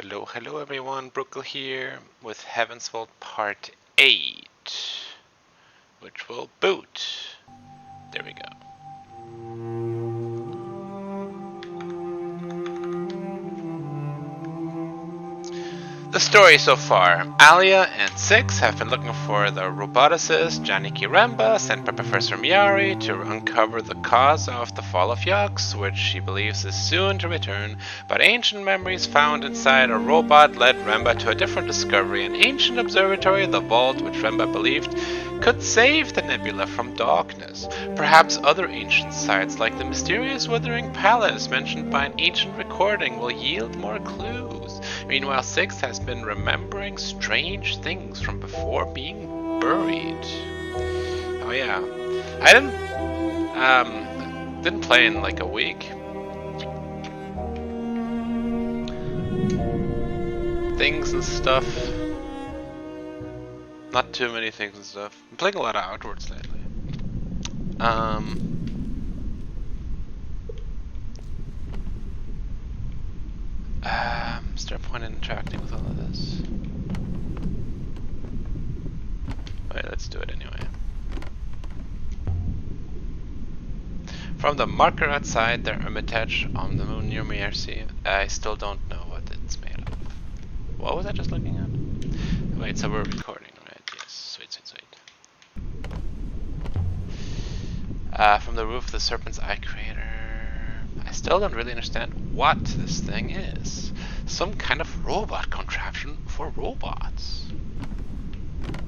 Hello, hello everyone, Brookle here with Heaven's Vault Part 8, which will boot. There we go. The story so far. Alia and Six have been looking for the roboticist Janiki Remba, sent by Professor Miyari to uncover the cause of the fall of Yux, which she believes is soon to return, but ancient memories found inside a robot led Remba to a different discovery, an ancient observatory, the vault which Remba believed could save the nebula from darkness. Perhaps other ancient sites like the mysterious Withering Palace mentioned by an ancient recording will yield more clues. Meanwhile, Six has been remembering strange things from before being buried. Oh yeah, I didn't play in like a week. Things and stuff. Not too many things and stuff. I'm playing a lot of Outwards lately. Is there a point in interacting with all of this? Wait, let's do it anyway. From the marker outside their hermitage on the moon near Mercy, I still don't know what it's made of. What was I just looking at? Wait, so we're recording, right? Yes, sweet, sweet, sweet. From the roof of the Serpent's Eye crater. I still don't really understand what this thing is. Some kind of robot contraption for robots.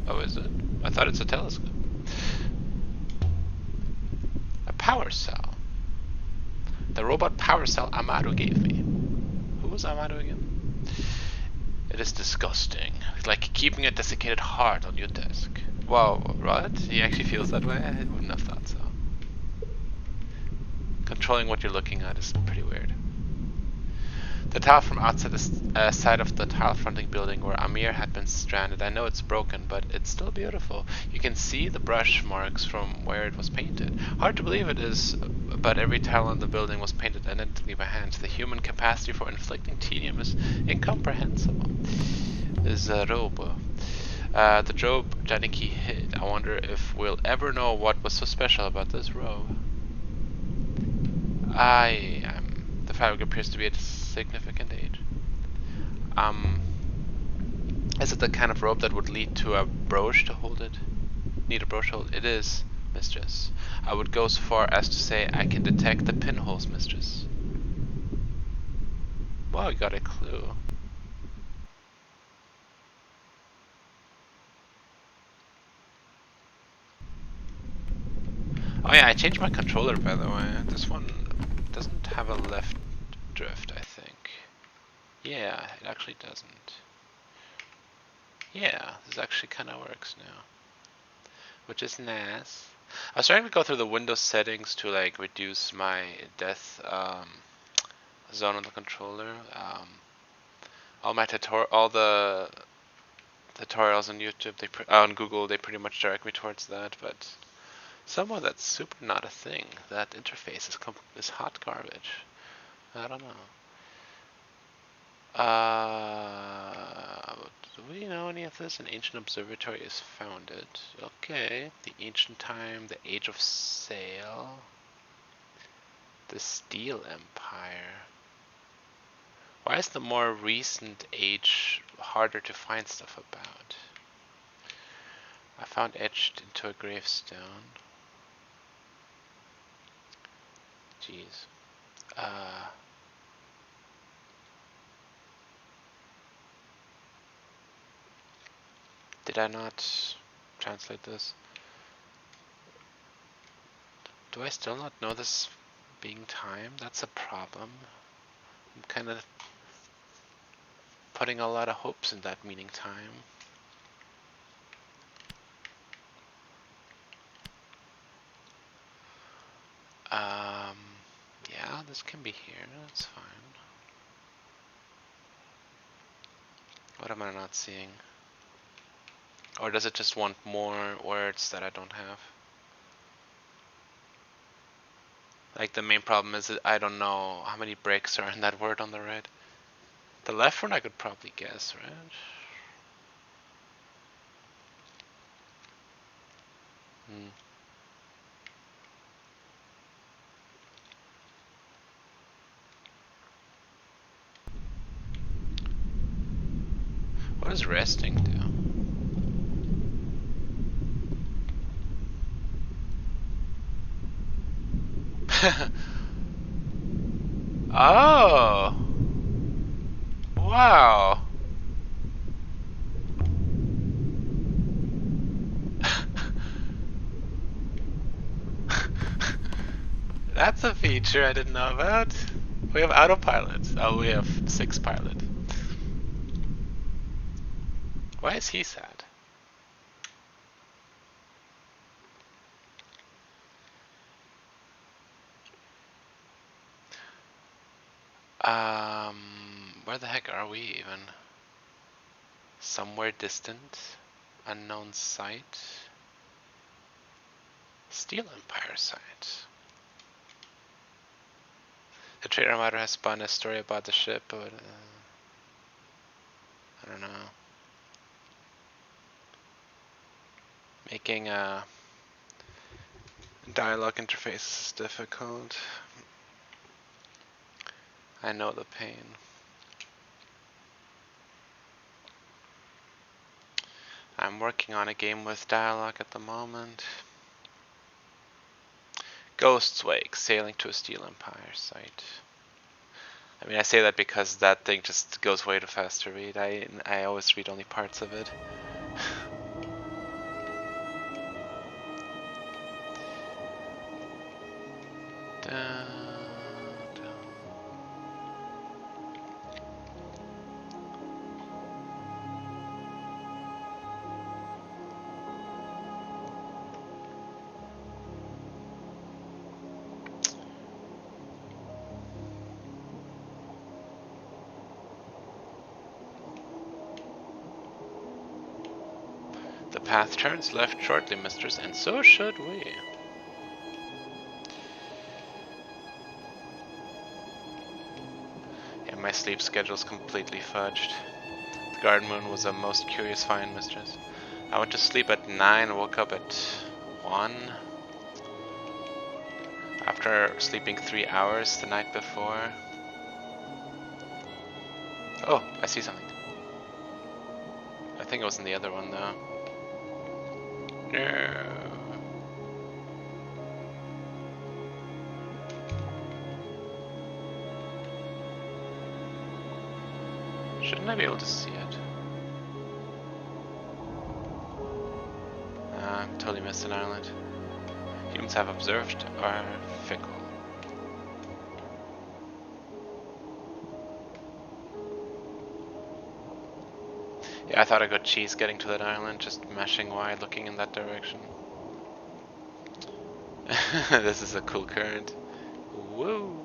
Oh, is it? I thought it's a telescope. A power cell. The robot power cell Amado gave me. Who was Amado again? It is disgusting. It's like keeping a desiccated heart on your desk. Wow, what? He actually feels that way? I wouldn't have thought so. Controlling what you're looking at is pretty weird. The tile from outside the side of the tile-fronting building where Amir had been stranded. I know it's broken, but it's still beautiful. You can see the brush marks from where it was painted. Hard to believe it is, but every tile on the building was painted identically by hand. The human capacity for inflicting tedium is incomprehensible. Is a robe. The robe Janiki hid. I wonder if we'll ever know what was so special about this robe. The fabric appears to be at a significant age. Is it the kind of rope that would lead to a brooch to hold it? Need a brooch to hold it? It is, mistress. I would go so far as to say I can detect the pinholes, mistress. Wow, you got a clue. Oh yeah, I changed my controller by the way. This one doesn't have a left drift, I think. Yeah, it actually doesn't. Yeah, this actually kind of works now, which is nice. I was trying to go through the Windows settings to like reduce my death zone on the controller. All the tutorials on YouTube, on Google, they pretty much direct me towards that. But somehow that's super not a thing. That interface is hot garbage. I don't know. Do we know any of this? An ancient observatory is founded. Okay. The ancient time, the age of sail, the Steel Empire. Why is the more recent age harder to find stuff about? I found etched into a gravestone. Jeez. Did I not translate this? Do I still not know this being time? That's a problem. I'm kind of putting a lot of hopes in that meaning time. Yeah, this can be here. That's fine. What am I not seeing? Or does it just want more words that I don't have? Like the main problem is that I don't know how many breaks are in that word on the right. The left one I could probably guess, right? Hmm. What does resting do? Oh! Wow! That's a feature I didn't know about. We have autopilot. Oh, we have 6 pilot. Why is he sad? Where the heck are we even? Somewhere distant, unknown site, Steel Empire site. The trader modder has spun a story about the ship, but I don't know. Making a dialogue interface is difficult. I know the pain. I'm working on a game with dialogue at the moment. Ghost's Wake, sailing to a Steel Empire site. I mean, I say that because that thing just goes way too fast to read. I always read only parts of it. The path turns left shortly, mistress, and so should we. Yeah, my sleep schedule's completely fudged. The guard moon was a most curious find, mistress. I went to sleep at 9 and woke up at 1. After sleeping 3 hours the night before. Oh, I see something. I think it was in the other one though. No. Shouldn't I be able to see it? Totally missed an island. Humans have observed are fickle. Yeah, I thought I got cheese getting to that island, just mashing Y, looking in that direction. This is a cool current. Woo!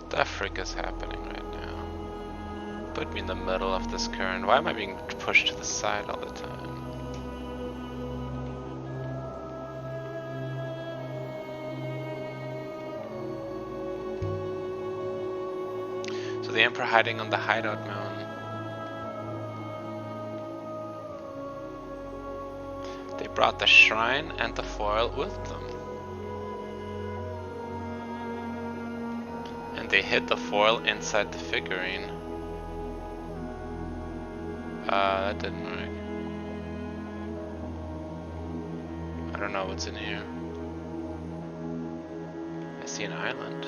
The frick is happening right now? Put me in the middle of this current. Why am I being pushed to the side all the time? So the Emperor hiding on the hideout mountain. They brought the shrine and the foil with them. And they hid the foil inside the figurine. That didn't work. I don't know what's in here. I see an island.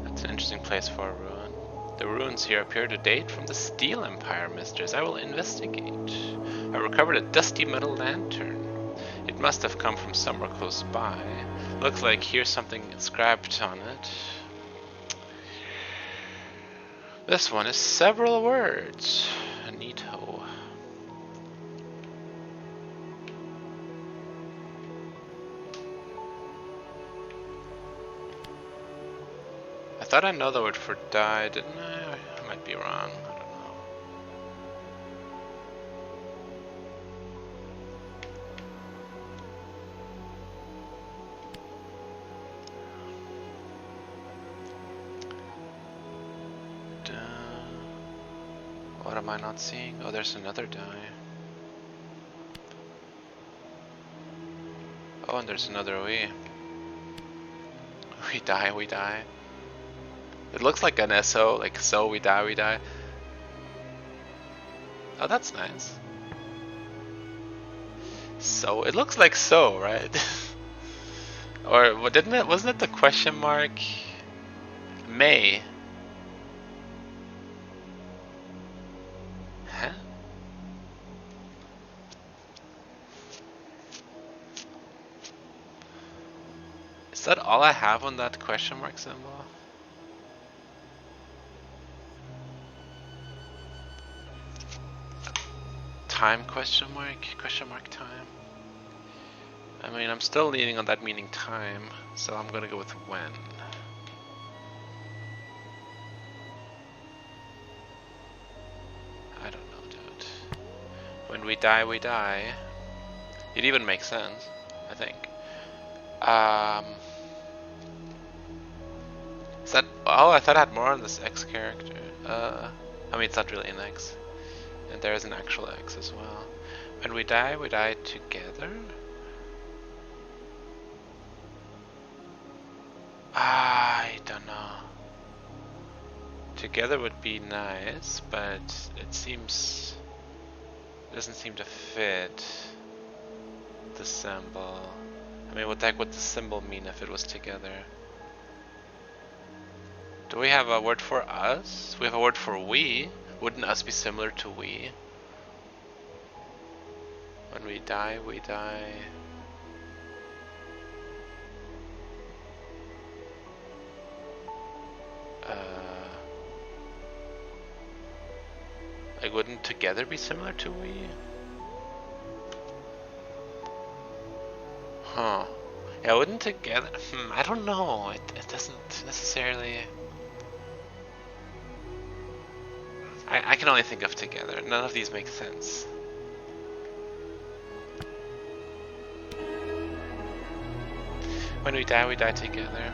That's an interesting place for a ruin. The ruins here appear to date from the Steel Empire, mistress. I will investigate. I recovered a dusty metal lantern. It must have come from somewhere close by. Looks like here's something inscribed on it. This one is several words. Neato. I thought I know the word for die, didn't I? I might be wrong. I don't know. What am I not seeing? Oh, there's another die. Oh, and there's another we. We die, we die. It looks like an SO, like so we die, we die. Oh, that's nice. So, it looks like so, right? Or what, didn't it, wasn't it the question mark? May. Huh? Is that all I have on that question mark symbol? Time question mark time. I mean, I'm still leaning on that meaning time, so I'm gonna go with when. I don't know, dude. When we die, we die. It even makes sense, I think. Is that? Oh, I thought I had more on this X character. I mean, it's not really an X, and there is an actual X as well. When we die together. I don't know. Together would be nice, but it doesn't seem to fit the symbol. I mean, what the heck would the symbol mean if it was together? Do we have a word for us? We have a word for we. Wouldn't us be similar to we? When we die, we die. Like, wouldn't together be similar to we? Huh. Yeah, wouldn't together... I don't know. It doesn't necessarily... I can only think of together. None of these make sense. When we die together.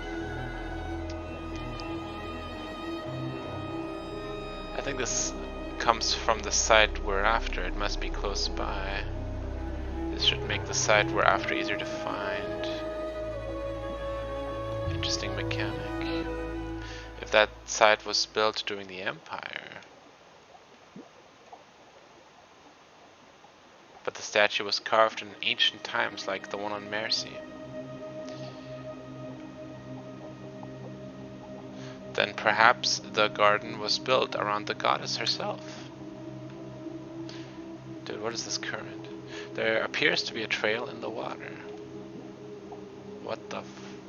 I think this comes from the site we're after. It must be close by. This should make the site we're after easier to find. Interesting mechanic. If that site was built during the Empire, but the statue was carved in ancient times like the one on Mercy, then perhaps the garden was built around the goddess herself. Dude, what is this current? There appears to be a trail in the water. What the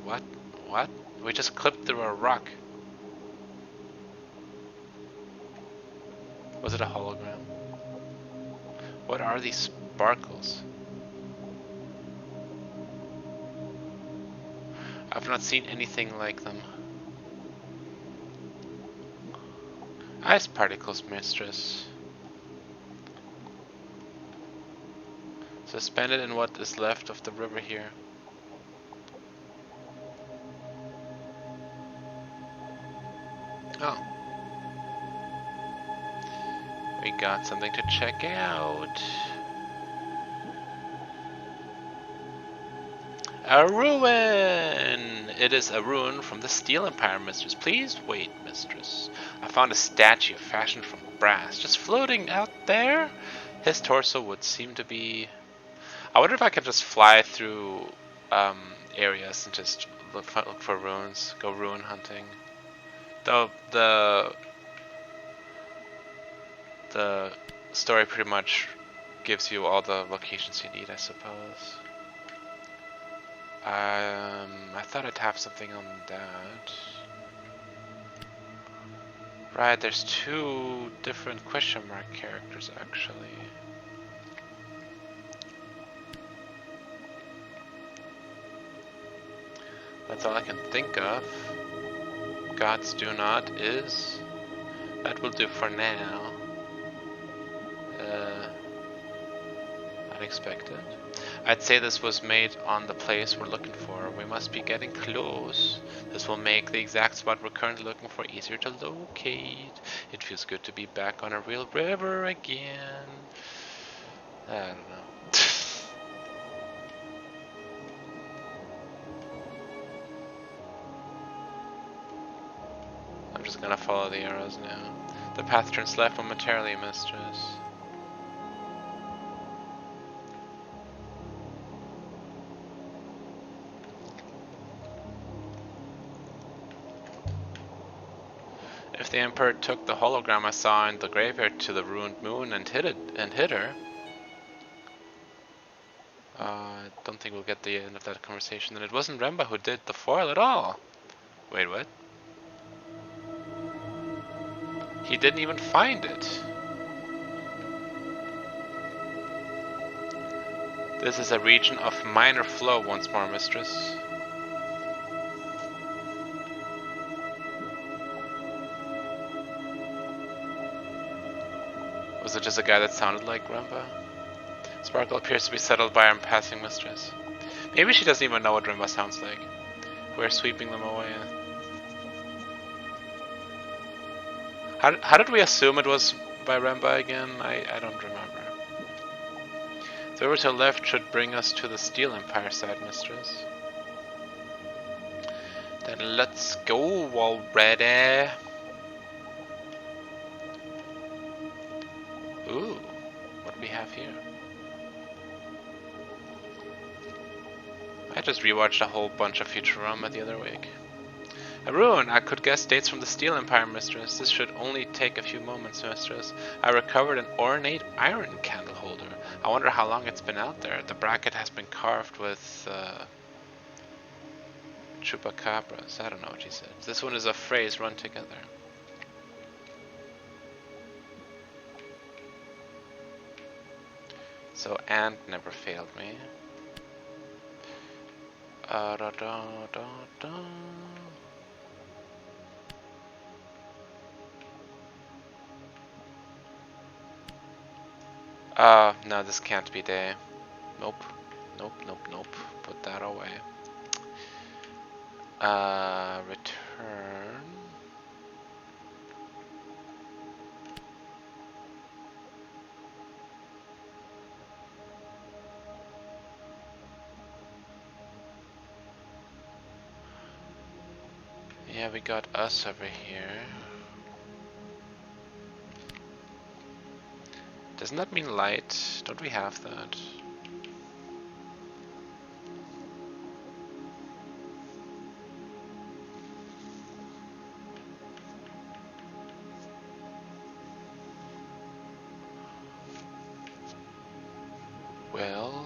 what? What? We just clipped through a rock. Was it a hologram? What are these sparkles? I've not seen anything like them. Ice particles, mistress. Suspended in what is left of the river here. Oh. We got something to check out. A ruin! It is a ruin from the Steel Empire, mistress. Please wait, mistress. I found a statue fashioned from brass, just floating out there. His torso would seem to be... I wonder if I could just fly through areas and just look for ruins, go ruin hunting. The story pretty much gives you all the locations you need, I suppose. I thought I'd have something on that. Right, there's two different question mark characters actually. That's all I can think of. Gods do not is. That will do for now. Unexpected. I'd say this was made on the place we're looking for. We must be getting close. This will make the exact spot we're currently looking for easier to locate. It feels good to be back on a real river again. I don't know. I'm just gonna follow the arrows now. The path turns left momentarily, mistress. If the Emperor took the hologram I saw in the graveyard to the ruined moon and hid her, I don't think we'll get the end of that conversation. And it wasn't Remba who did the foil at all. Wait, what? He didn't even find it. This is a region of minor flow once more, mistress. Was it just a guy that sounded like Remba? Sparkle appears to be settled by our passing mistress. Maybe she doesn't even know what Remba sounds like. We're sweeping them away. How did we assume it was by Remba again? I don't remember. The river to the left should bring us to the Steel Empire side, mistress. Then let's go already. Ooh, what do we have here? I just rewatched a whole bunch of Futurama the other week. A ruin! I could guess dates from the Steel Empire, mistress. This should only take a few moments, mistress. I recovered an ornate iron candle holder. I wonder how long it's been out there. The bracket has been carved with chupacabras. I don't know what she said. This one is a phrase run together. So Ant never failed me. Da, da, da, da. No, this can't be day. Nope. Nope, nope, nope. Put that away. Return. Yeah, we got us over here. Doesn't that mean light? Don't we have that? Well...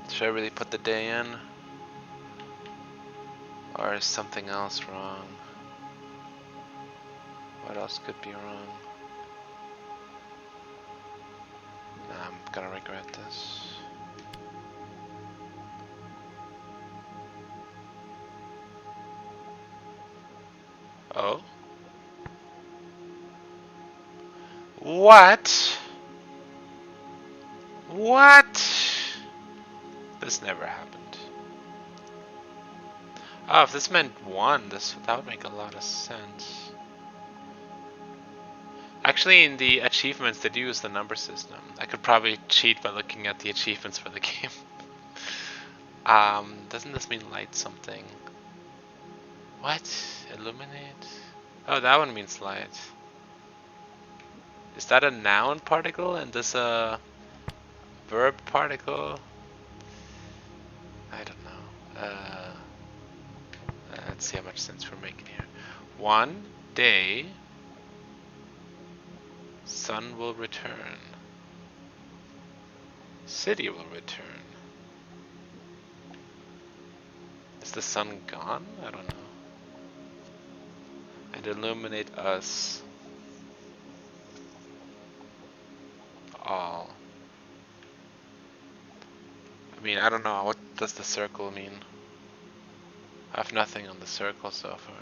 should I really put the day in? Or is something else wrong? What else could be wrong? Nah, I'm gonna regret this. Oh? What? What? This never happened. Oh, if this meant 1, that would make a lot of sense. Actually, in the achievements, they do use the number system. I could probably cheat by looking at the achievements for the game. Doesn't this mean light something? What? Illuminate? Oh, that one means light. Is that a noun particle and this a verb particle? I don't know. Let's see how much sense we're making here. 1 day, sun will return. City will return. Is the sun gone? I don't know. And illuminate us all. I mean, I don't know. What does the circle mean? I have nothing on the circle so far.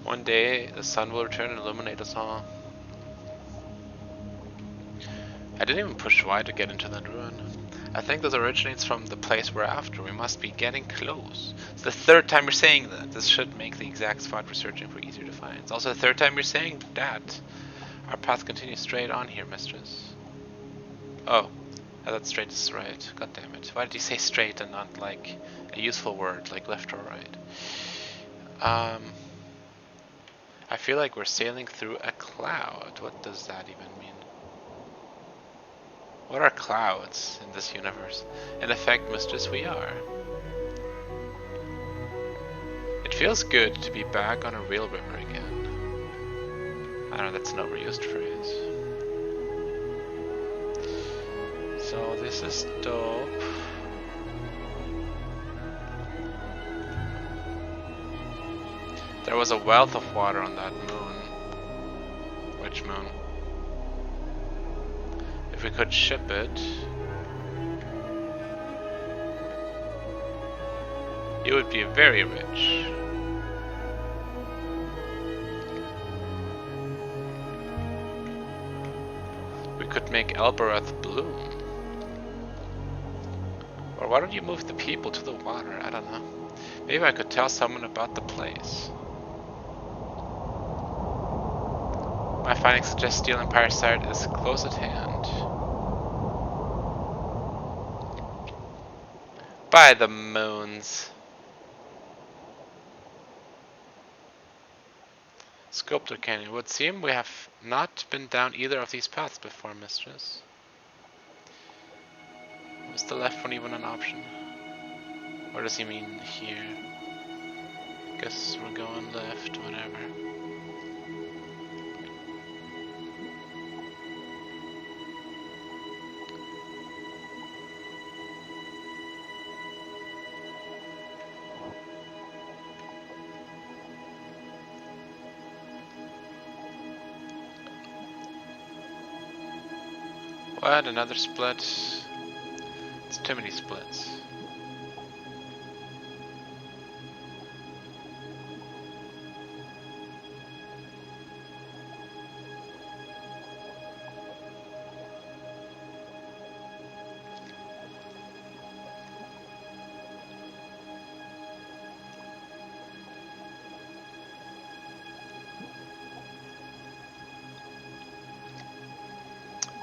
One day, the sun will return and illuminate us all. I didn't even push Y to get into that ruin. I think this originates from the place we're after. We must be getting close. It's the third time you're saying that. This should make the exact spot we're searching for easier to find. It's also the third time you're saying that. Our path continues straight on here, mistress. Oh, I thought straight is right. God damn it. Why did you say straight and not like a useful word like left or right? I feel like we're sailing through a cloud. What does that even mean? What are clouds in this universe? In effect, mistress, we are. It feels good to be back on a real river again. I don't know, that's an overused phrase. So this is dope. There was a wealth of water on that moon. Which moon? If we could ship it, you would be very rich. We could make Elbereth bloom. Or why don't you move the people to the water? I don't know. Maybe I could tell someone about the place. My findings suggest Steel Empire site is close at hand. By the moons. Sculptor Canyon. It would seem we have not been down either of these paths before, mistress. Was the left one even an option? What does he mean here? Guess we're going left, whatever. What? Another split? It's too many splits.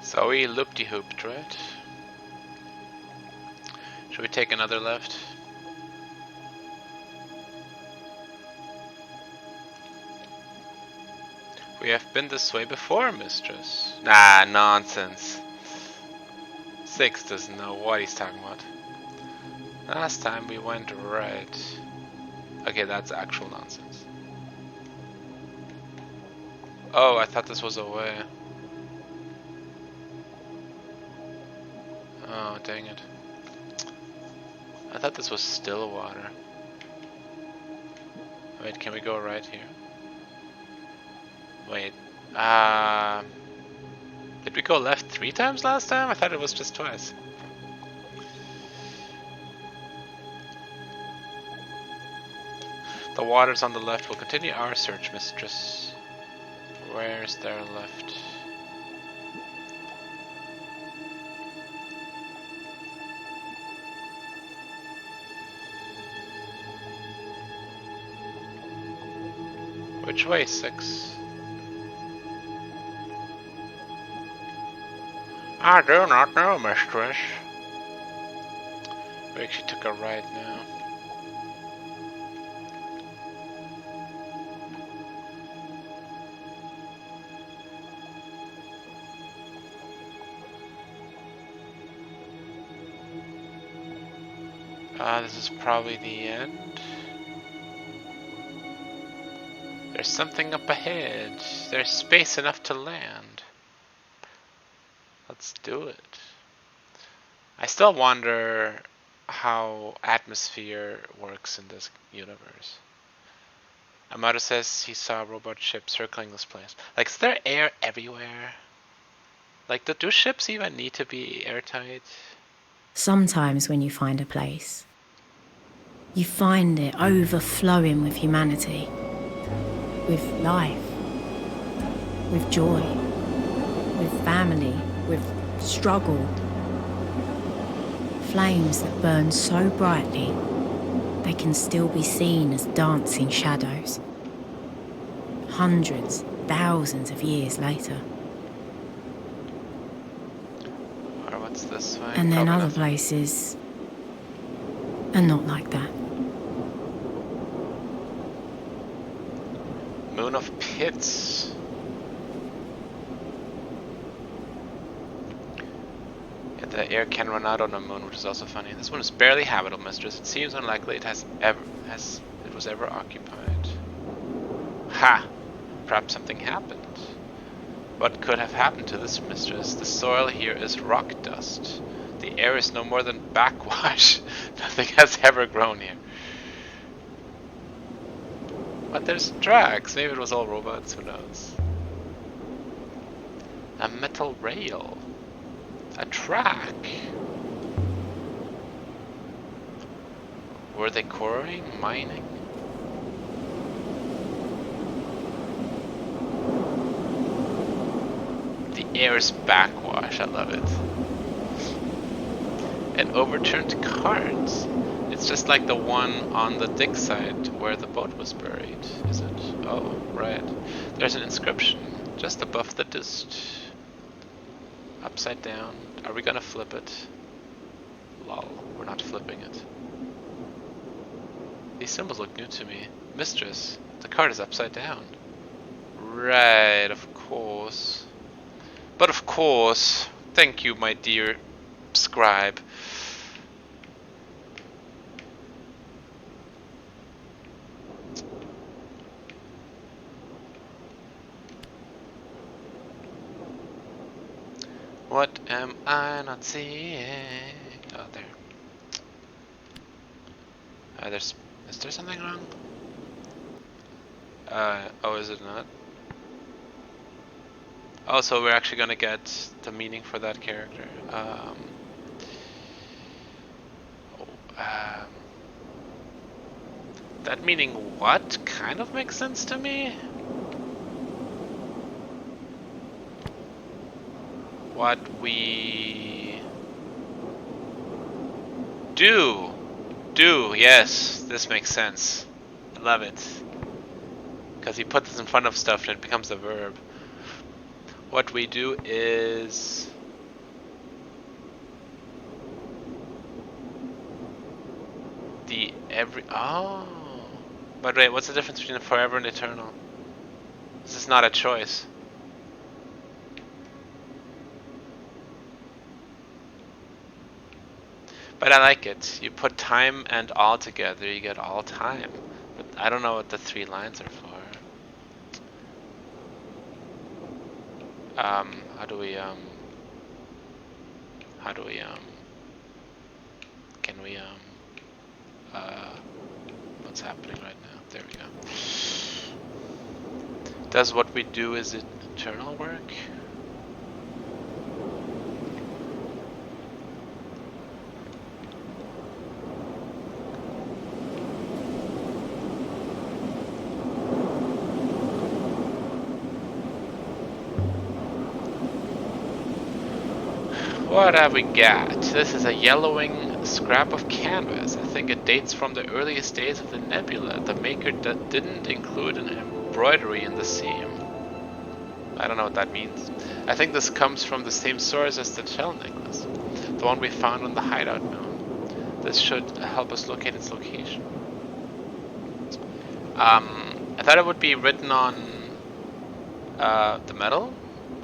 So we loop-de-hooped, right? Should we take another left? We have been this way before, mistress. Nah, nonsense. 6 doesn't know what he's talking about. Last time we went right. Okay, that's actual nonsense. Oh, I thought this was a way. Oh, dang it. I thought this was still water. Wait, can we go right here? Wait, did we go left 3 times last time? I thought it was just twice. The waters on the left will continue our search, mistress. Where's their left? Which way, 6? I do not know, mistress. We actually took a right now. This is probably the end. There's something up ahead. There's space enough to land. Let's do it. I still wonder how atmosphere works in this universe. Amato says he saw a robot ship circling this place. Like, is there air everywhere? Like, do ships even need to be airtight? Sometimes when you find a place, you find it overflowing with humanity. with life, with joy, with family, with struggle. Flames that burn so brightly they can still be seen as dancing shadows. Hundreds, thousands of years later. Or what's this way? And then Probably other nothing. places are not like that. Moon of Pits. Yeah, the air can run out on a moon, which is also funny. This one is barely habitable, mistress. It seems unlikely it was ever occupied. Ha! Perhaps something happened. What could have happened to this, mistress? The soil here is rock dust. The air is no more than backwash. Nothing has ever grown here. But there's tracks. Maybe it was all robots, who knows? A metal rail. A track. Were they quarrying? Mining? The air is backwash. I love it. And overturned carts. It's just like the one on the dig site where the boat was buried, is it? Oh, right. There's an inscription just above the dust. Upside down. Are we gonna flip it? Lol, we're not flipping it. These symbols look new to me. Mistress, the card is upside down. Right, of course. But of course, thank you, my dear scribe. What am I not seeing? Oh, there. Is there something wrong? Oh, is it not? Oh, so we're actually gonna get the meaning for that character. That meaning what kind of makes sense to me? What we do, yes, this makes sense. I love it. Because he put this in front of stuff and it becomes a verb. What we do is oh. But wait, what's the difference between forever and eternal? This is not a choice. But I like it. You put time and all together, you get all time. But I don't know what the 3 lines are for. How do we can we what's happening right now? There we go. Does what we do, is it eternal work? What have we got? This is a yellowing scrap of canvas. I think it dates from the earliest days of the nebula. The maker didn't include an embroidery in the seam. I don't know what that means. I think this comes from the same source as the shell necklace, the one we found on the hideout moon. This should help us locate its location. I thought it would be written on the metal.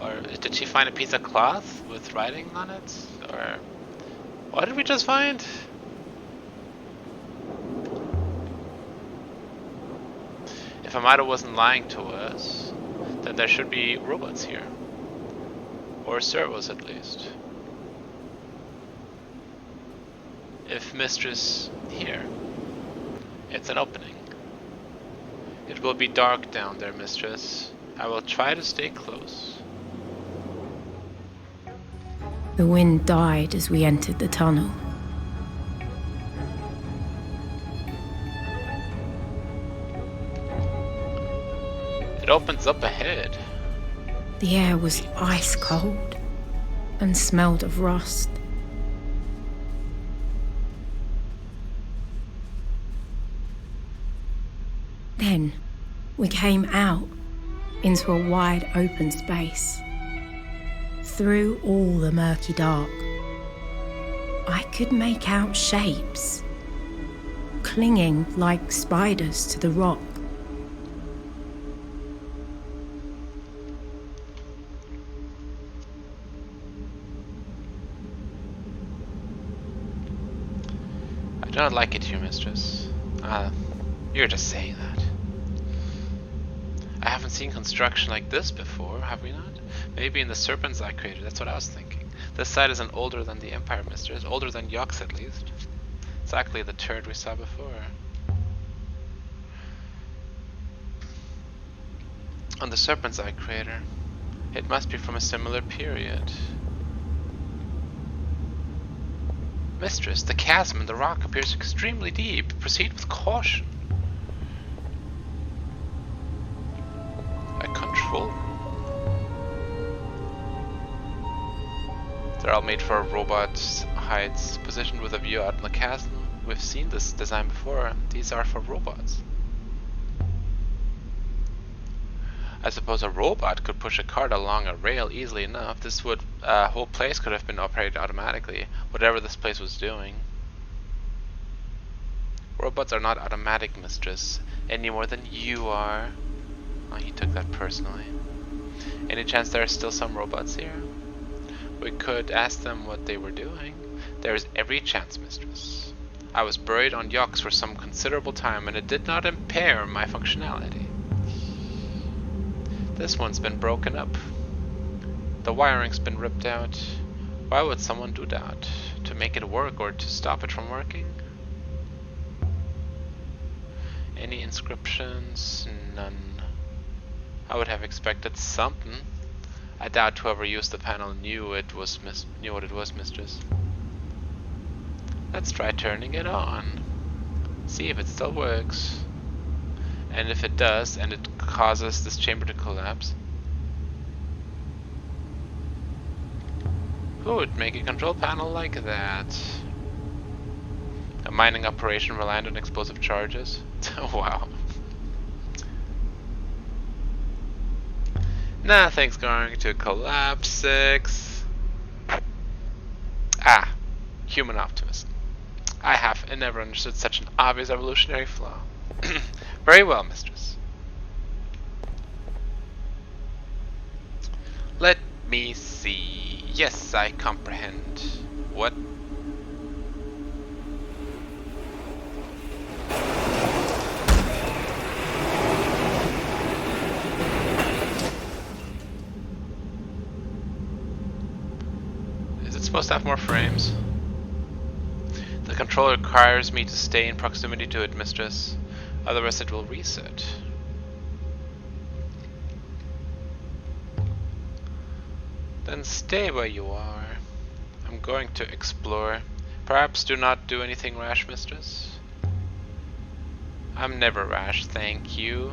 Or did she find a piece of cloth with writing on it? Or what did we just find? If Amado wasn't lying to us, then there should be robots here. Or servos at least. If Mistress here, it's an opening. It will be dark down there, Mistress. I will try to stay close. The wind died as we entered the tunnel. opens up ahead. The air was ice cold and smelled of rust. Then we came out into a wide open space. Through all the murky dark, I could make out shapes, clinging like spiders to the rock. I do not like it here, mistress. You're just saying that. I haven't seen construction like this before, have we not? Maybe in the serpents I created, that's what I was thinking. This site isn't older than the Empire, mistress. Older than Yox, at least. Exactly the turd we saw before. On the serpent's eye crater. It must be from a similar period. Mistress, the chasm in the rock appears extremely deep. Proceed with caution. A control? They're all made for robot heights, positioned with a view out in the chasm. We've seen this design before. These are for robots. I suppose a robot could push a cart along a rail easily enough. This whole place could have been operated automatically, whatever this place was doing. Robots are not automatic, mistress, any more than you are. Oh, he took that personally. Any chance there are still some robots here? We could ask them what they were doing. There is every chance, mistress. I was buried on Yox for some considerable time, and it did not impair my functionality. This one's been broken up. The wiring's been ripped out. Why would someone do that? To make it work or to stop it from working? Any inscriptions? None. I would have expected something. I doubt whoever used the panel knew what it was, mistress. Let's try turning it on. See if it still works. And if it does, and it causes this chamber to collapse, who would make a control panel like that? A mining operation reliant on explosive charges? Wow. Nothing's going to collapse, 6. Ah, human optimism. I have never understood such an obvious evolutionary flaw. Very well, mistress. Let me see. Yes, I comprehend. What? Is it supposed to have more frames? The controller requires me to stay in proximity to it, mistress. Otherwise it will reset. Then stay where you are. I'm going to explore. Perhaps do not do anything rash, mistress. I'm never rash, thank you.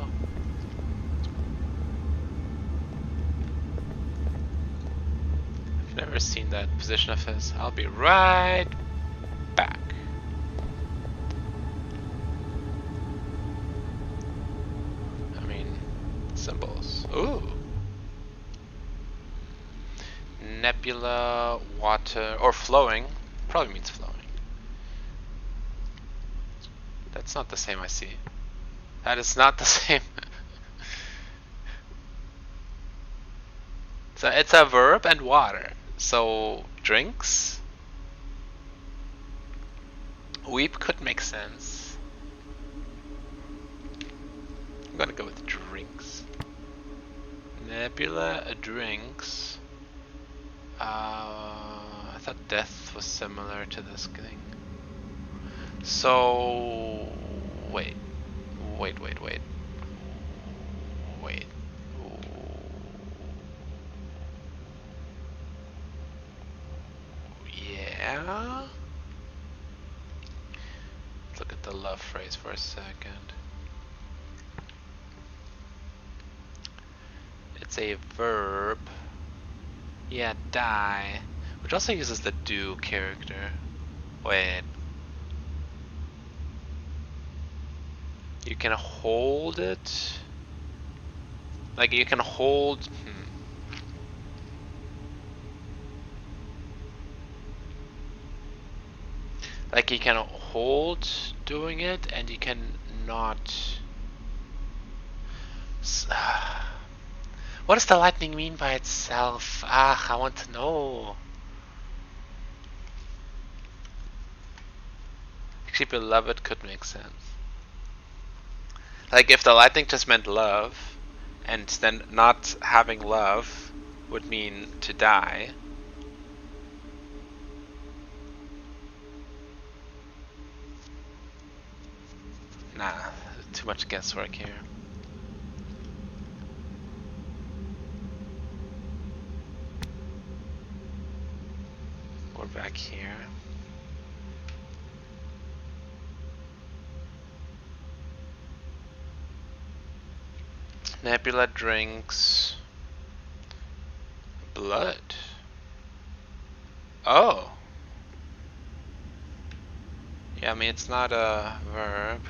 I've never seen that position of his. I'll be right back. Symbols. Ooh. Nebula, water, or flowing. Probably means flowing. That's not the same I see. That is not the same. So it's a verb and water. So drinks. Weep could make sense. I'm gonna go with drinks. Nebula, drinks. I thought death was similar to this thing. So wait. Yeah. Let's look at the love phrase for a second. It's a verb. Yeah, die. Which also uses the do character. Wait. You can hold it. Like you can hold. Like you can hold doing it, and you can not. What does the lightning mean by itself? Ah, I want to know. Actually, beloved could make sense. Like if the lightning just meant love, and then not having love would mean to die. Nah, too much guesswork here. We're back here. Nebula drinks blood. Oh. Yeah, I mean it's not a verb.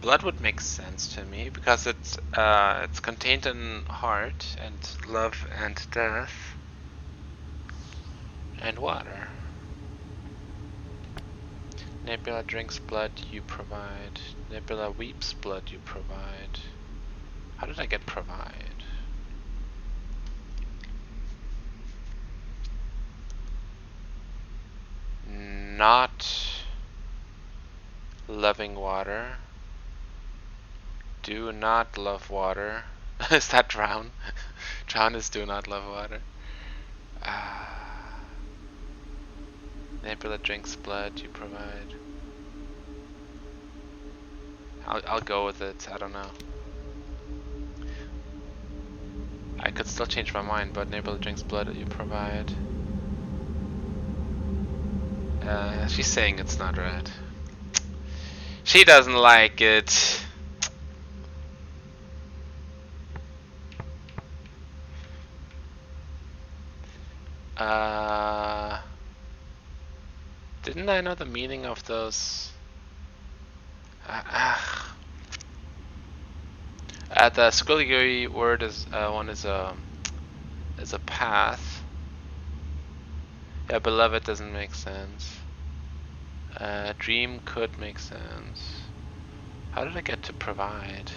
Blood would make sense to me because it's contained in heart and love and death and water. Nebula drinks blood, you provide. Nebula weeps blood, you provide. How did I get provide? Not loving water. Do not love water. Is that drown? Drown is do not love water. Nebula drinks blood, you provide. I'll go with it, I don't know. I could still change my mind, but Nebula drinks blood, you provide. She's saying it's not right. She doesn't like it. Didn't I know the meaning of those? The squiggly word is one is a path. Yeah, beloved doesn't make sense. Dream could make sense. How did I get to provide?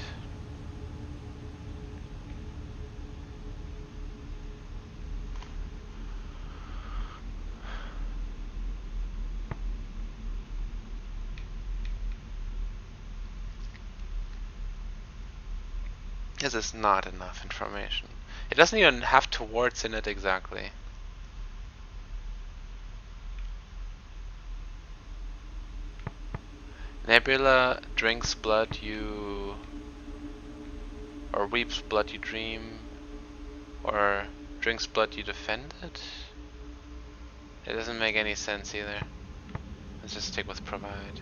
This is not enough information. It doesn't even have towards in it exactly. Nebula drinks blood, you... Or weeps blood, you dream. Or drinks blood, you defend it? It doesn't make any sense either. Let's just stick with provide.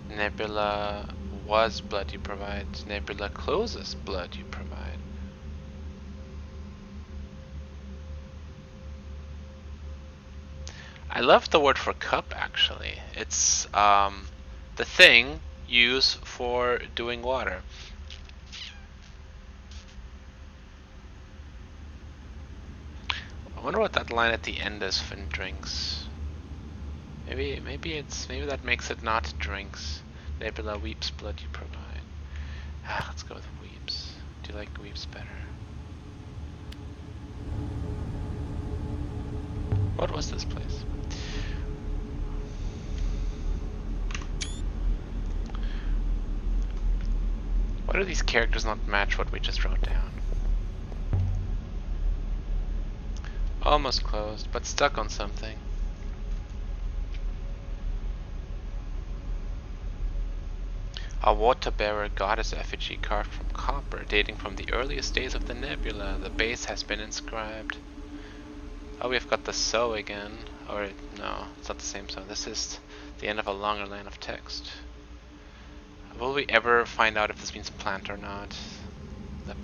Nebula was blood, you provide. Nebula closes blood, you provide. I love the word for cup actually. It's the thing used for doing water. I wonder what that line at the end is for drinks. Maybe that makes it not drinks. Nebula weeps blood you provide. Let's go with weeps. Do you like weeps better? What was this place? Why do these characters not match what we just wrote down? Almost closed, but stuck on something. A water-bearer goddess effigy carved from copper, dating from the earliest days of the nebula. The base has been inscribed. Oh, we've got the so again. Or, no, it's not the same so. This is the end of a longer line of text. Will we ever find out if this means plant or not?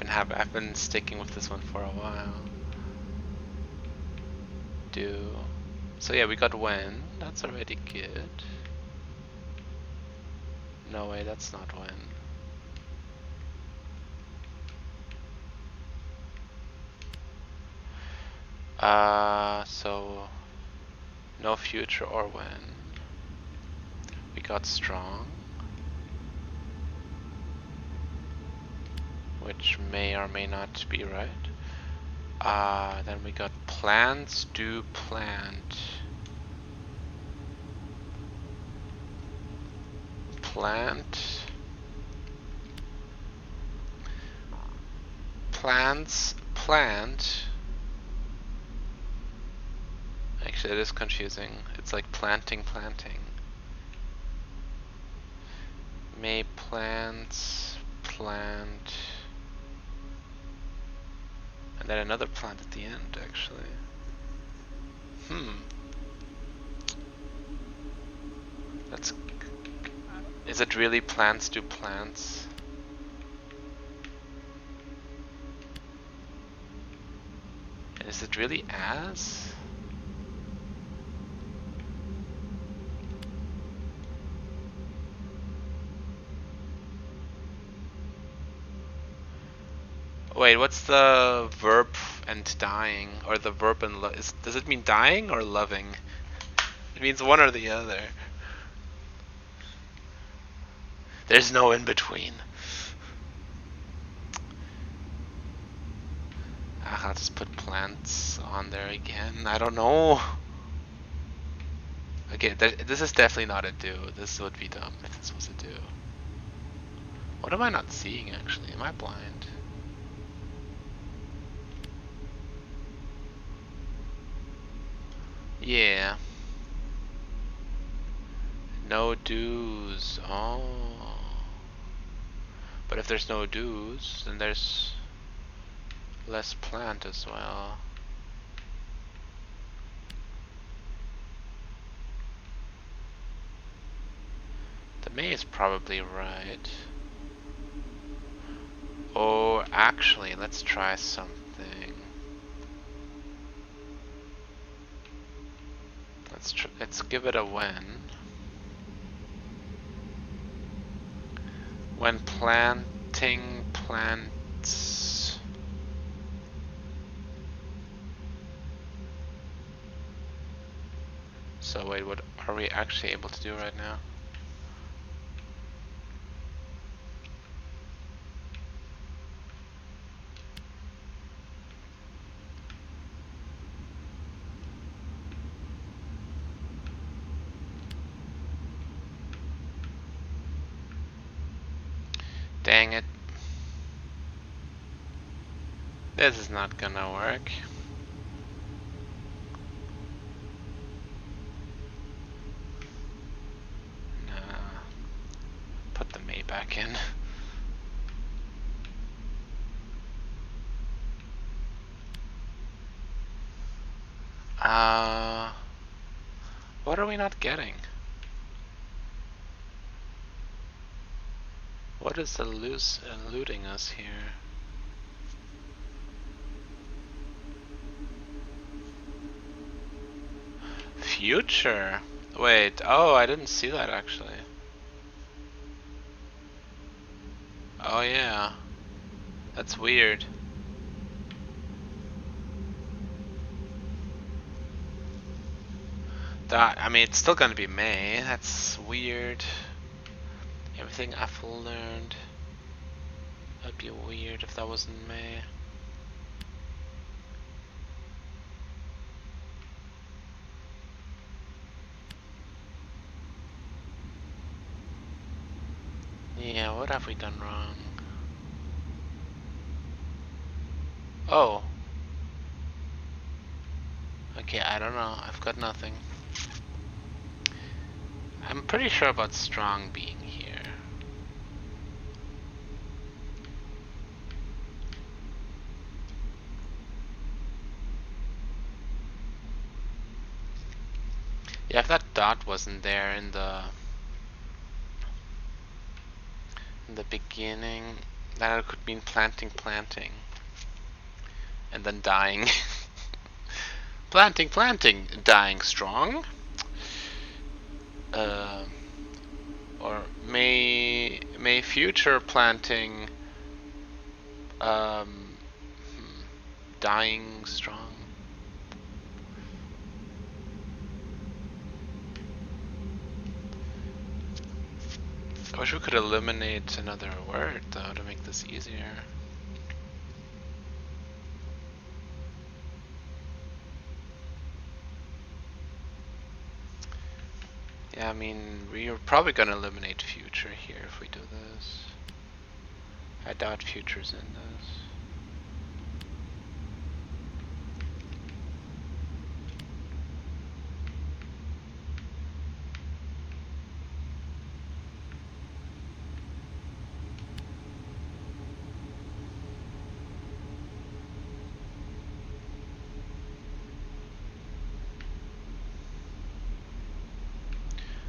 I've been sticking with this one for a while. Do. So yeah, we got when. That's already good. No way, that's not when. So no future or when. We got strong, which may or may not be right. Then we got plants do plant. Plant. Plants plant. Actually, it is confusing. It's like planting. May plants plant. And then another plant at the end, actually. That's. Is it really plants do plants? Is it really as? Wait, what's the verb and dying? Or the verb and does it mean dying or loving? It means one or the other. There's no in between. I'll just put plants on there again. I don't know. Okay, this is definitely not a do. This would be dumb if this was a do. What am I not seeing actually? Am I blind? Yeah. No do's. Oh. But if there's no do's, then there's less plant as well. The may is probably right. Or actually, let's try something. Let's give it a when. When planting plants. So wait, what are we actually able to do right now? Dang it. This is not gonna work. Nah. Put the may back in. What are we not getting? What is eluding us here? Future? Wait, oh, I didn't see that actually. Oh yeah. That's weird. I mean, it's still gonna be May. That's weird. Everything I've learned. That'd be weird if that wasn't May. Yeah, what have we done wrong? Oh. Okay, I don't know. I've got nothing. I'm pretty sure about strong being here. Yeah, if that dot wasn't there in the beginning, That could mean planting, and then dying. planting, dying strong. Or may future planting dying strong. I wish we could eliminate another word though to make this easier. Yeah, I mean, we're probably gonna eliminate future here if we do this. I doubt future's in this.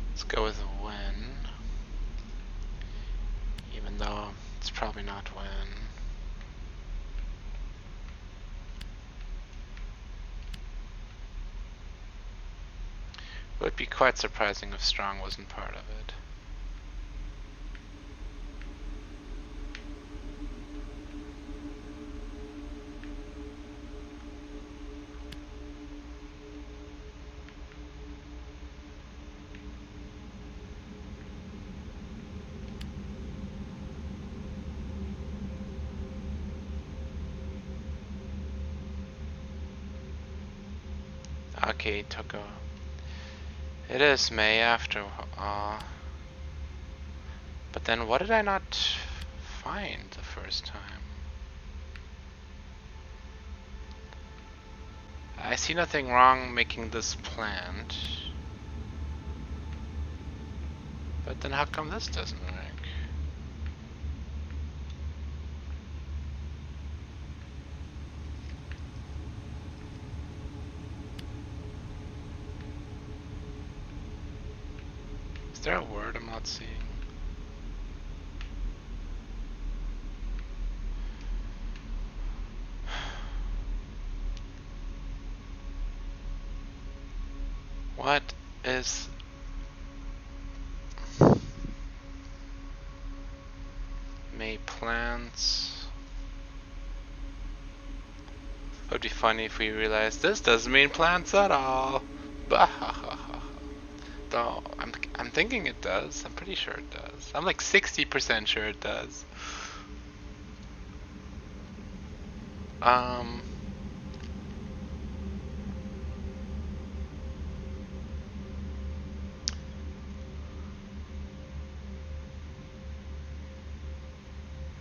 Let's go with when, even though it's probably not when. It would be quite surprising if strong wasn't part of it. Okay, Toko. It is May after all. But then what did I not find the first time? I see nothing wrong making this plant. But then how come this doesn't work? Is there a word I'm not seeing? What is... May plants... It would be funny if we realized this doesn't mean plants at all. Bahahaha. Though I'm thinking it does. I'm pretty sure it does. I'm like 60% sure it does.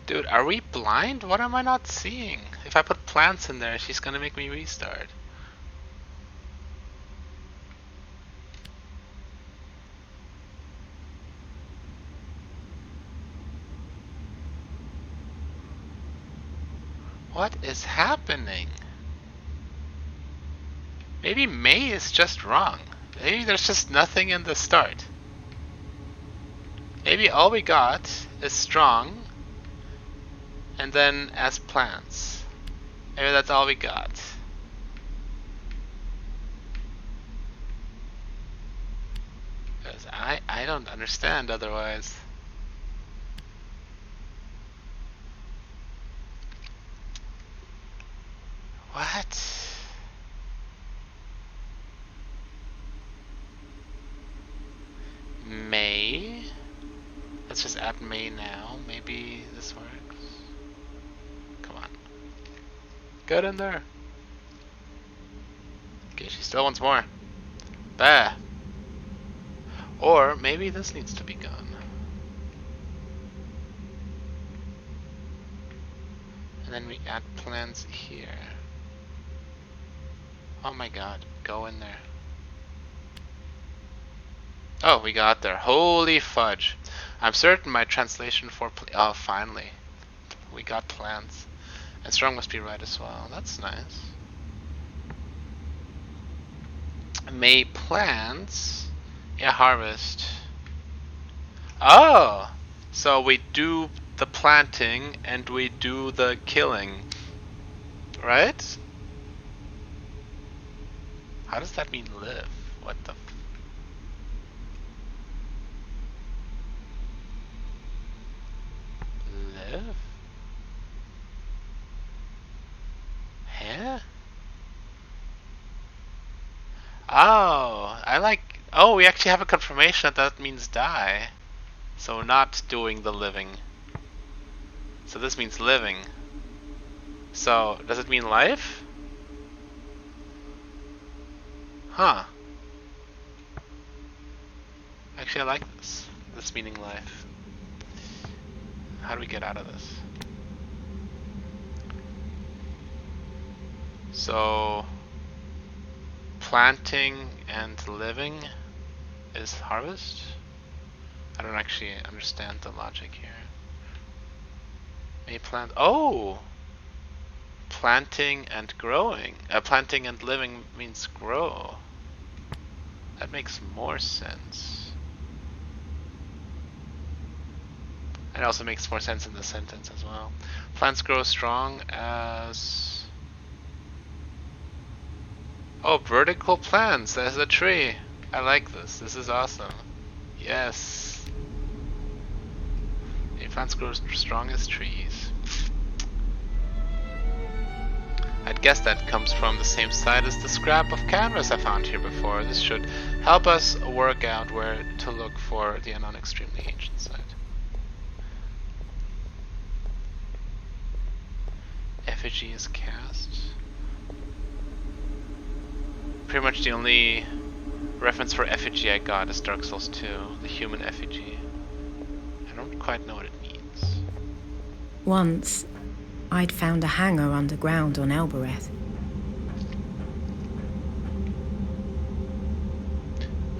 Dude, are we blind? What am I not seeing? If I put plants in there, she's gonna make me restart. What is happening? Maybe May is just wrong. Maybe there's just nothing in the start. Maybe all we got is strong and then as plants. Maybe that's all we got. Because I don't understand otherwise. What? May? Let's just add May now. Maybe this works. Come on. Get in there. Okay, she still wants more. Bah. Or maybe this needs to be gone. And then we add plants here. Oh my god, go in there. Oh, we got there. Holy fudge. I'm certain my translation for oh, finally. We got plants. And strong must be right as well. That's nice. May plants. Yeah, harvest. Oh! So we do the planting and we do the killing. Right? How does that mean live? What the live? Huh? Oh, I like... Oh, we actually have a confirmation that that means die. So not doing the living. So this means living. So, does it mean life? Huh. Actually, I like this. This meaning life. How do we get out of this? So, planting and living is harvest? I don't actually understand the logic here. May plant... Oh! Planting and growing. Planting and living means grow. That makes more sense. It also makes more sense in the sentence as well. Plants grow strong as... Oh, vertical plants. There's a tree. I like this. This is awesome. Yes. Plants grow strong as trees. I'd guess that comes from the same side as the scrap of canvas I found here before. This should help us work out where to look for the unknown extremely ancient site. Effigy is cast. Pretty much the only reference for effigy I got is Dark Souls 2, the human effigy. I don't quite know what it means. Once, I'd found a hangar underground on Elbereth.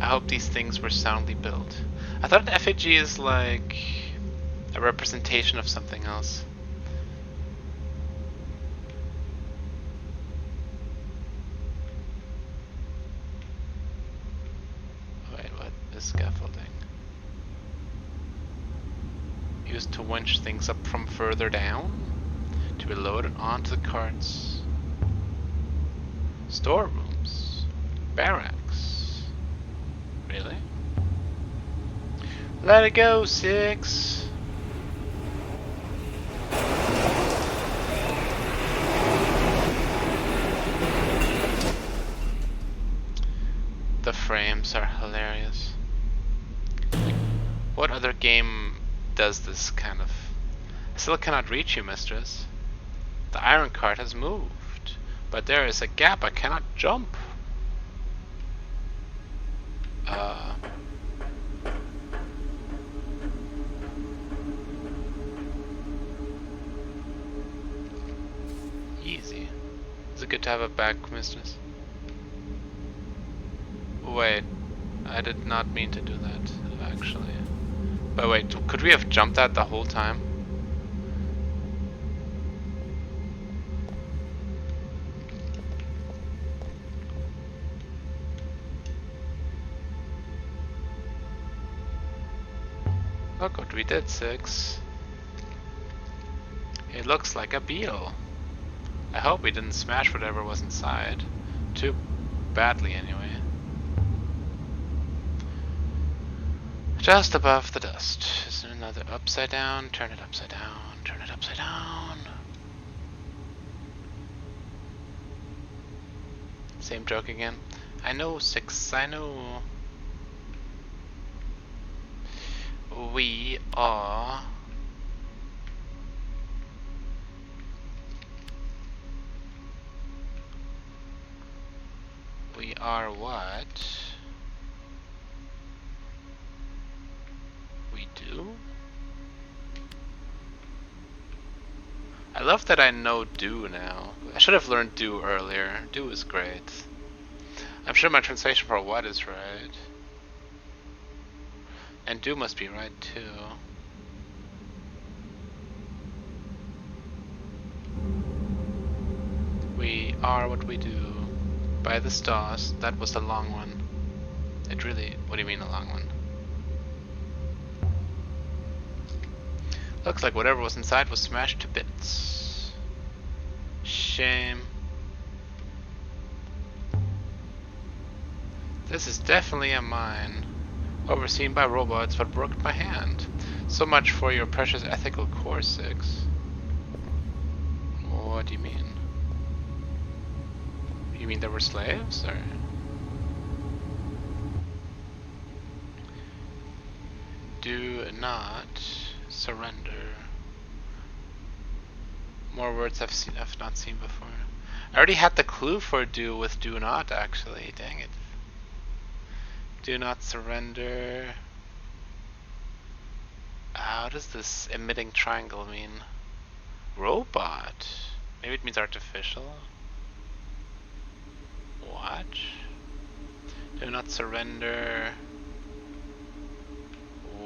I hope these things were soundly built. I thought an effigy is like a representation of something else. Wait, what is scaffolding? Used to winch things up from further down to be loaded onto the carts. Storerooms. Barracks. Really? Let it go, 6. The frames are hilarious. What other game does this kind of... I still cannot reach you, mistress. The iron cart has moved, but there is a gap. I cannot jump. Easy. Is it good to have a back, mistress? Wait, I did not mean to do that, actually. But wait, could we have jumped that the whole time? Look what we did, 6. It looks like a beetle. I hope we didn't smash whatever was inside. Too badly, anyway. Just above the dust. Is there another upside down? Turn it upside down. Turn it upside down. Same joke again. I know, 6. I know. We are... We are what? We do? I love that I know do now. I should have learned do earlier. Do is great. I'm sure my translation for what is right. And do must be right too. We are what we do. By the stars. That was the long one. It really... What do you mean a long one? Looks like whatever was inside was smashed to bits. Shame. This is definitely a mine. Overseen by robots, but worked by hand. So much for your precious ethical core, 6. What do you mean? You mean there were slaves, or? Do not surrender. More words I've not seen before. I already had the clue for do with do not, actually. Dang it. Do not surrender. How does this emitting triangle mean? Robot. Maybe it means artificial. Watch. Do not surrender.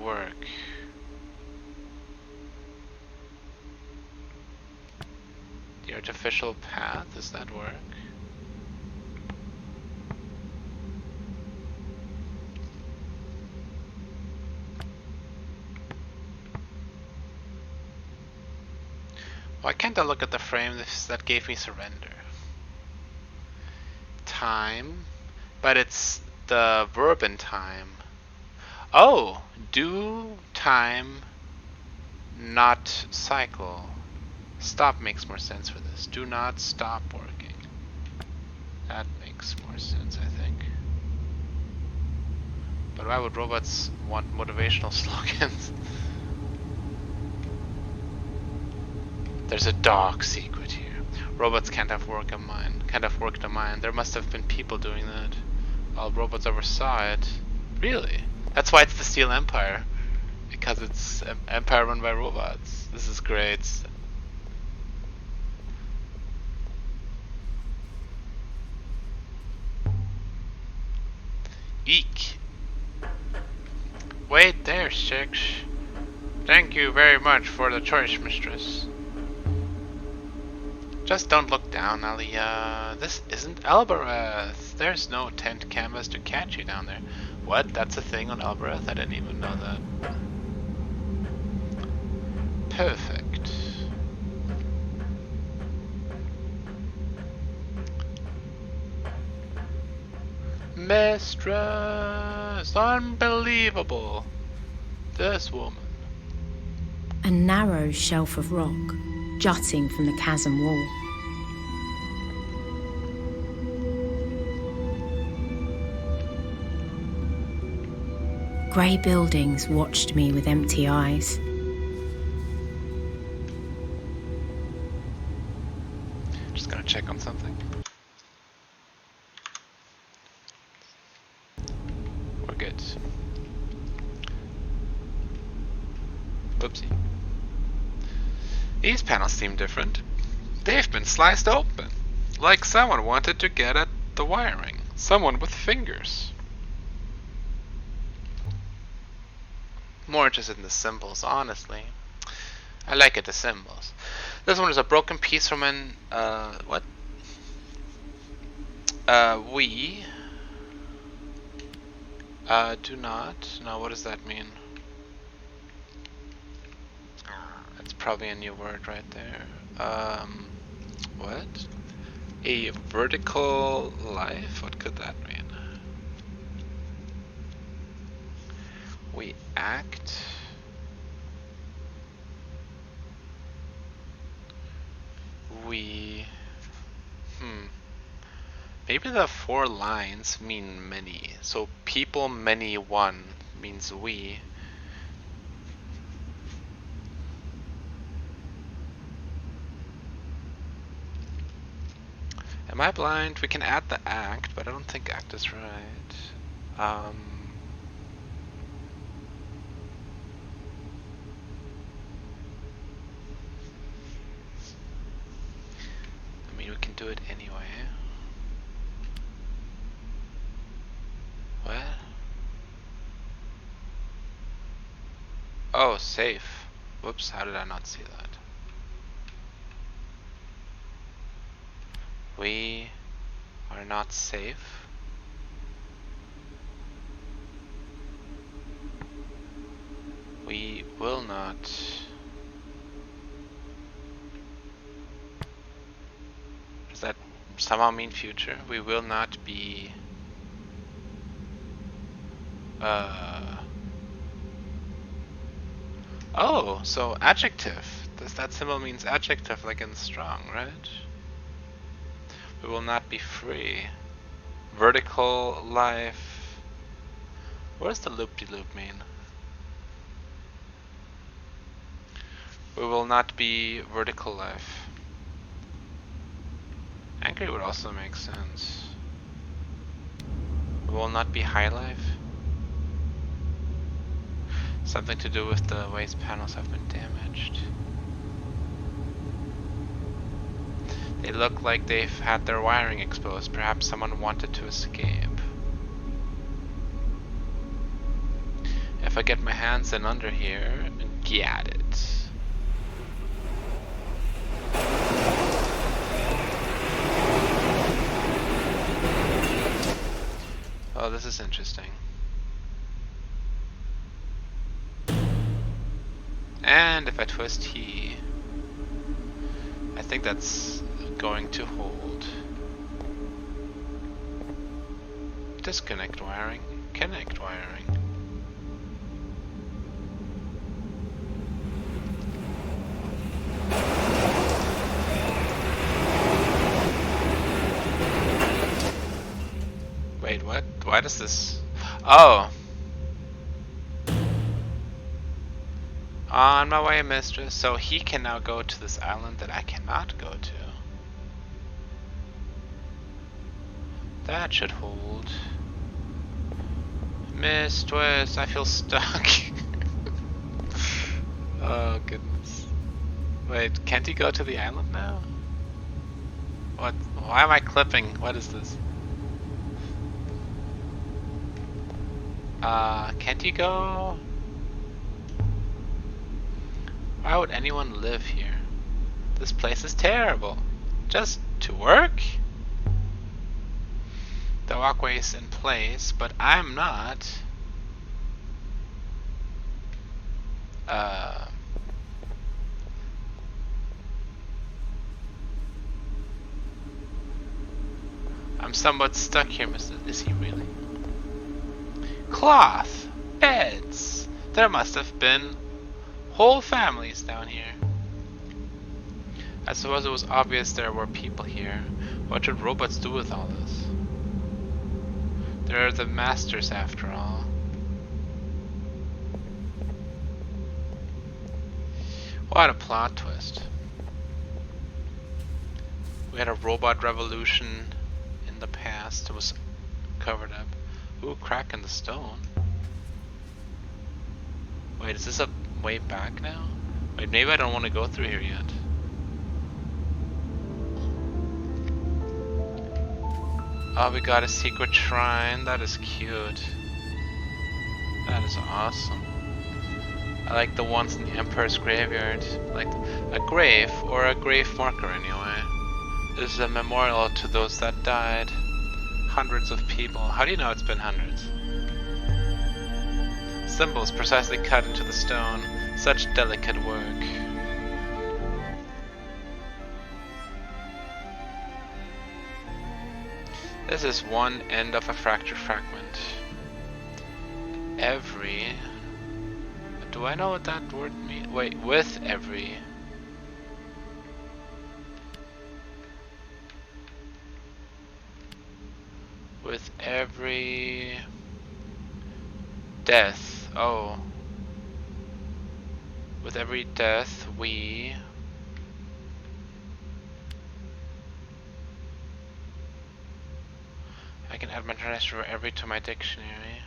Work. The artificial path, does that work? Why can't I look at the frame that gave me surrender? Time, but it's the verb in time. Oh, do time, not cycle. Stop makes more sense for this. Do not stop working. That makes more sense, I think. But why would robots want motivational slogans? There's a dark secret here. Robots can't have worked a mine. There must have been people doing that. All robots oversaw it. Really? That's why it's the Steel Empire. Because it's an empire run by robots. This is great. Eek. Wait there, Six. Thank you very much for the choice, mistress. Just don't look down, Aliyah. This isn't Elbereth. There's no tent canvas to catch you down there. What? That's a thing on Elbereth? I didn't even know that. Perfect. Mistress! Unbelievable! This woman. A narrow shelf of rock jutting from the chasm wall. Grey buildings watched me with empty eyes. Just gonna check on something. We're good. Oopsie. These panels seem different. They've been sliced open. Like someone wanted to get at the wiring. Someone with fingers. More interested in the symbols, honestly. I like it, the symbols. This one is a broken piece from an, what? We do not. No, what does that mean? That's probably a new word right there. What? A vertical life? What could that mean? We act. We. Maybe the 4 lines mean many. So people many one means we. Am I blind? We can add the act, but I don't think act is right. I mean, we can do it anyway. What? Oh, safe. Whoops, how did I not see that? We are not safe. We will not somehow mean future. We will not be oh, so adjective. That symbol means adjective, like in strong, right? We will not be free. Vertical life. What does the loop-de-loop mean? We will not be vertical life. Angry would also make sense. We will not be high life. Something to do with the waste panels have been damaged. They look like they've had their wiring exposed. Perhaps someone wanted to escape. If I get my hands in under here, get it. Oh, this is interesting. And if I twist T, I think that's going to hold. Disconnect wiring, connect wiring. Wait, what? Why does this... Oh! On my way, mistress. So he can now go to this island that I cannot go to. That should hold. Mistress, I feel stuck. Oh, goodness. Wait, can't he go to the island now? What? Why am I clipping? What is this? Can't you go? Why would anyone live here? This place is terrible. Just to work? The walkway's in place, but I'm not. I'm somewhat stuck here, Mr. Is he really? Cloth! Beds! There must have been whole families down here. I suppose it was obvious there were people here. What should robots do with all this? They're the masters after all. What a plot twist. We had a robot revolution in the past. It was covered up. Ooh, crack in the stone. Wait, is this a way back now? Wait, maybe I don't want to go through here yet. Oh, we got a secret shrine. That is cute. That is awesome. I like the ones in the Emperor's graveyard. Like a grave, or a grave marker anyway. This is a memorial to those that died. Hundreds of people. How do you know it's been hundreds? Symbols precisely cut into the stone. Such delicate work. This is one end of a fracture fragment. Every... Do I know what that word means? Wait, with every... With every... death. Oh. With every death, we... I can add my transfer every to my dictionary.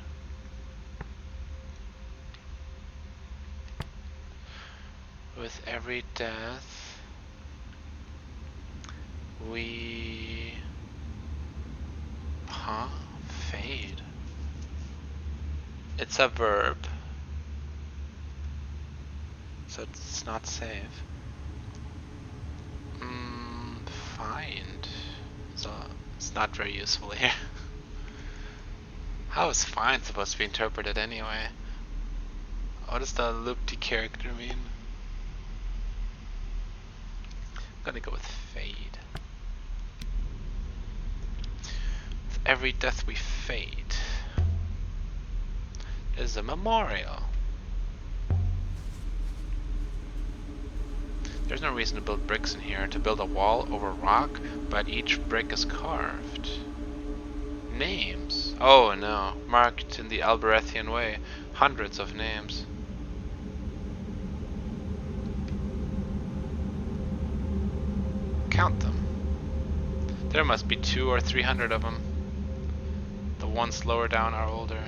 With every death, we... Huh? Fade. It's a verb. So it's not save. Find. So it's not very useful here. How is find supposed to be interpreted anyway? What does the loopty character mean? I'm gonna go with fade. every death we fade is a memorial. There's no reason to build bricks in here. To build a wall over rock, but each brick is carved. Names. Oh no. Marked in the Alberethian way. Hundreds of names. Count them. There must be 200 or 300 of them. The ones lower down are older.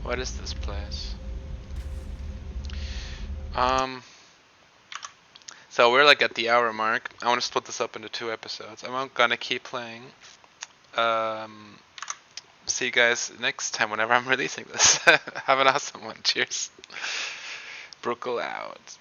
What is this place? So we're like at the hour mark. I want to split this up into 2 episodes. I'm gonna keep playing. See you guys next time whenever I'm releasing this. Have an awesome one. Cheers. Brookle out.